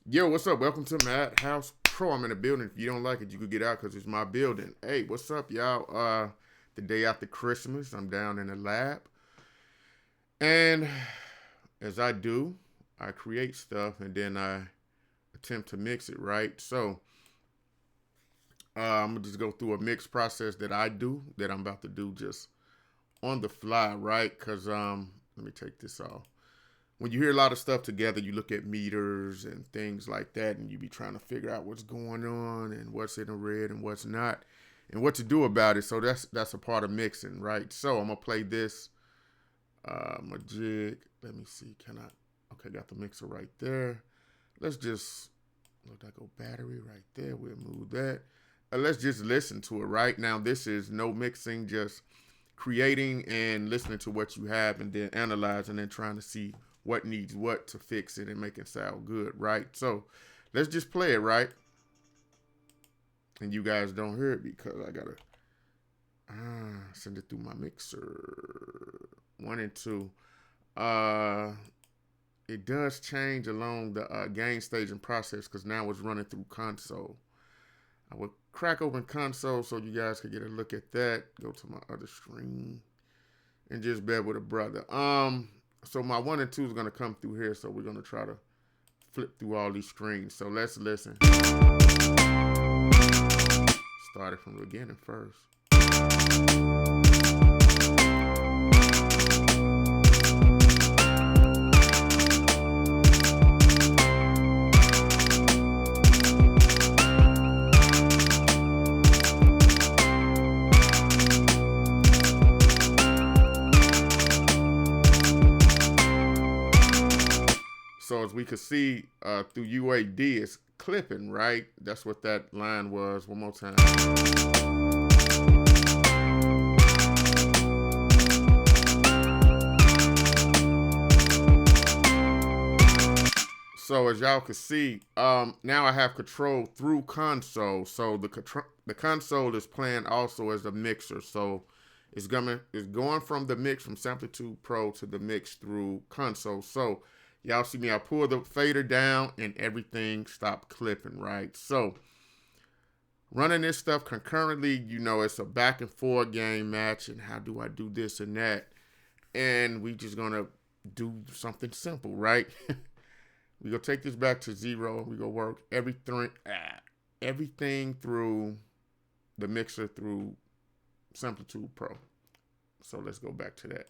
Yo, what's up? Welcome to Madhouse Pro. I'm in the building. If you don't like it, you could get out because it's my building. Hey, what's up, y'all? The day after Christmas, I'm down in the lab. And as I do, I create stuff and then I attempt to mix it, right? So I'm going to just go through a mix process that I do that I'm about to do just on the fly, right? Because let me take this off. When you hear a lot of stuff together, you look at meters and things like that, and you be trying to figure out what's going on and what's in the red and what's not, and what to do about it. So that's a part of mixing, right? So I'm gonna play this. My jig. Let me see. Can I? Okay, got the mixer right there. Let's just let that go. Battery right there. We'll move that. Let's just listen to it right now. This is no mixing, just creating and listening to what you have, and then analyzing and trying to see what needs what to fix it and make it sound good, right? So let's just play it, right? And you guys don't hear it because I gotta send it through my mixer. 1 and 2. It does change along the gain staging process because now it's running through console. I will crack open console so you guys can get a look at that. Go to my other screen and just bear with a brother. So my 1 and 2 is gonna come through here. So we're gonna try to flip through all these screens. So let's listen. Started from the beginning first. So as we could see through UAD, it's clipping, right? That's what that line was. One more time. So as y'all can see, now I have control through console. So the console is playing also as a mixer. So it's going from the mix from Samplitude Pro to the mix through console. So y'all see me, I pull the fader down and everything stopped clipping, right? So running this stuff concurrently, you know, it's a back and forth game match. And how do I do this and that? And we just gonna do something simple, right? We gonna take this back to 0. We gonna work everything through the mixer through Samplitude Pro. So let's go back to that.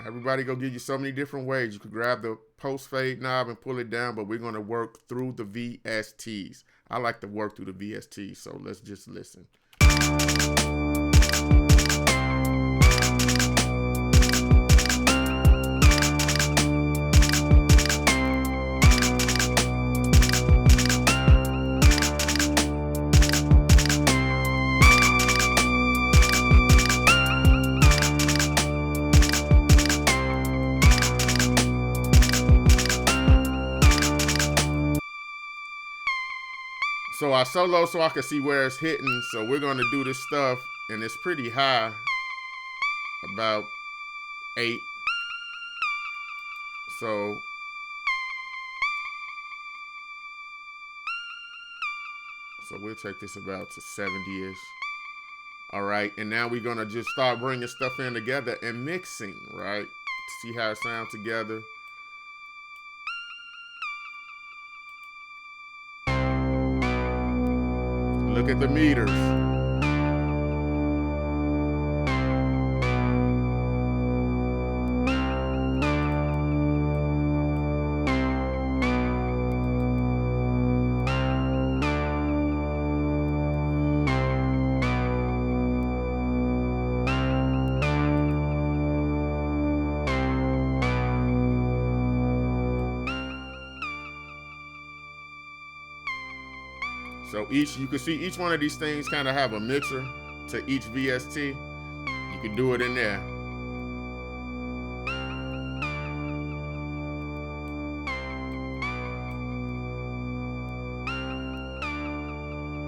Everybody gonna give you so many different ways. You could grab the post fade knob and pull it down, but we're gonna work through the VSTs. I like to work through the VSTs, so let's just listen. So I solo so I can see where it's hitting. So we're going to do this stuff, and it's pretty high, about 8. So we'll take this about to 70-ish. All right, and now we're going to just start bringing stuff in together and mixing, right? To see how it sounds together. Look at the meters. So you can see each one of these things kind of have a mixer to each VST. You can do it in there.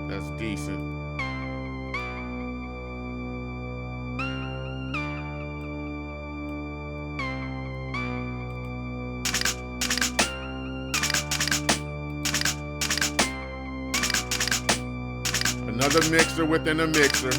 That's decent. Another mixer within a mixer.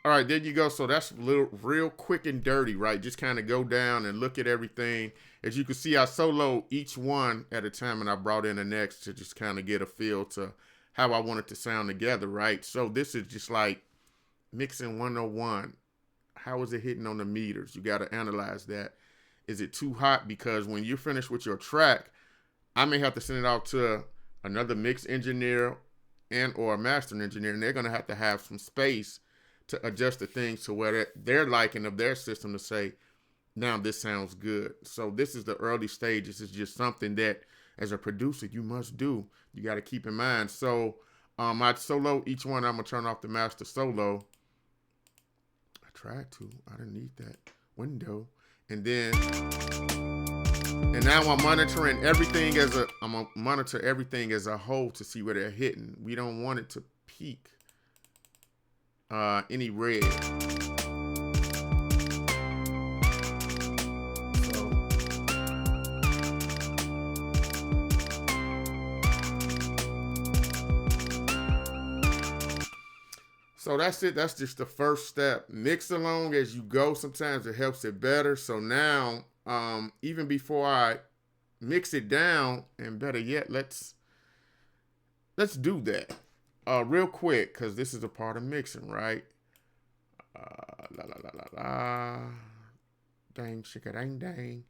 All right, there you go. So that's a little real quick and dirty, right? Just kind of go down and look at everything. As you can see, I solo each one at a time, and I brought in the next to just kind of get a feel to how I want it to sound together, right? So this is just like mixing 101. How is it hitting on the meters? You got to analyze that. Is it too hot? Because when you're finished with your track, I may have to send it out to another mix engineer and or a mastering engineer, and they're going to have some space to adjust the things to where they're liking of their system to say, now this sounds good. So this is the early stages. It's just something that as a producer you must do. You got to keep in mind. So I solo each one. I'm going to turn off the master solo. I tried to. I didn't need that window. And now I'm monitoring everything I'm going to monitor everything as a whole to see where they're hitting. We don't want it to peak any red. So that's it. That's just the first step. Mix along as you go. Sometimes it helps it better. So now, even before I mix it down, and better yet, let's do that real quick, because this is a part of mixing, right? Dang, shika dang dang.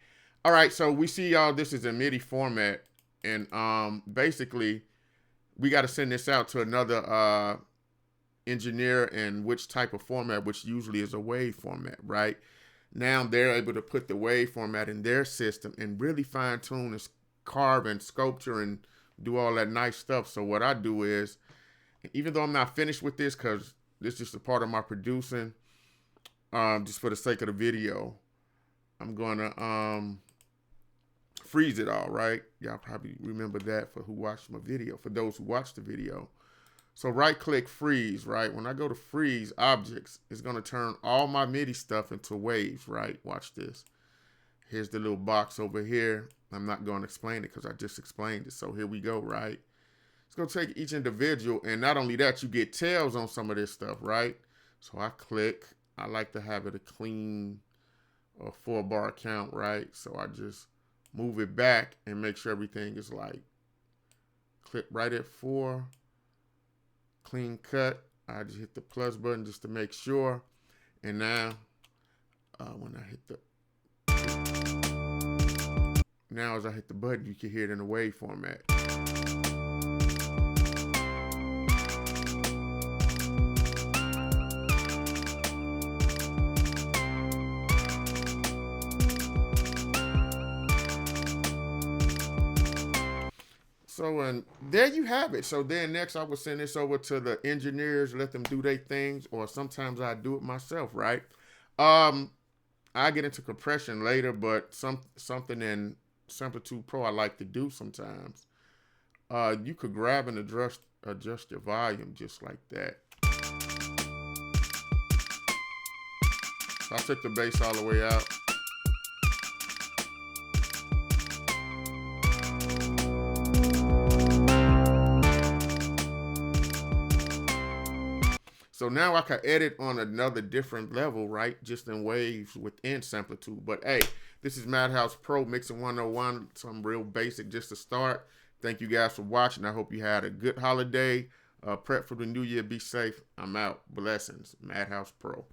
All right, so we see y'all. This is a MIDI format, and basically, we got to send this out to another engineer in which type of format, which usually is a wave format, right? Now they're able to put the wave format in their system and really fine tune and carve and sculpture and do all that nice stuff. So what I do is, even though I'm not finished with this, because this is just a part of my producing, just for the sake of the video, I'm gonna freeze it all, right? Y'all probably remember that for who watched my video, for those who watched the video. So right click freeze, right? When I go to freeze objects, it's gonna turn all my MIDI stuff into waves, right? Watch this. Here's the little box over here. I'm not going to explain it because I just explained it. So here we go, right? It's going to take each individual, and not only that, you get tails on some of this stuff, right? So I click. I like to have it a clean 4-bar count, right? So I just move it back and make sure everything is like clip right at 4. Clean cut. I just hit the plus button just to make sure. And now, when I hit the as I hit the button, you can hear it in the wave format. So, and there you have it. So then next I would send this over to the engineers, let them do their things, or sometimes I do it myself, right? I get into compression later, but something in Samplitude Pro I like to do sometimes. You could grab and adjust your volume just like that. So I took the bass all the way out. So now I can edit on another different level, right? Just in waves within Samplitude. But hey, this is Madhouse Pro Mixing 101, some real basic just to start. Thank you guys for watching. I hope you had a good holiday. Prep for the new year. Be safe. I'm out. Blessings. Madhouse Pro.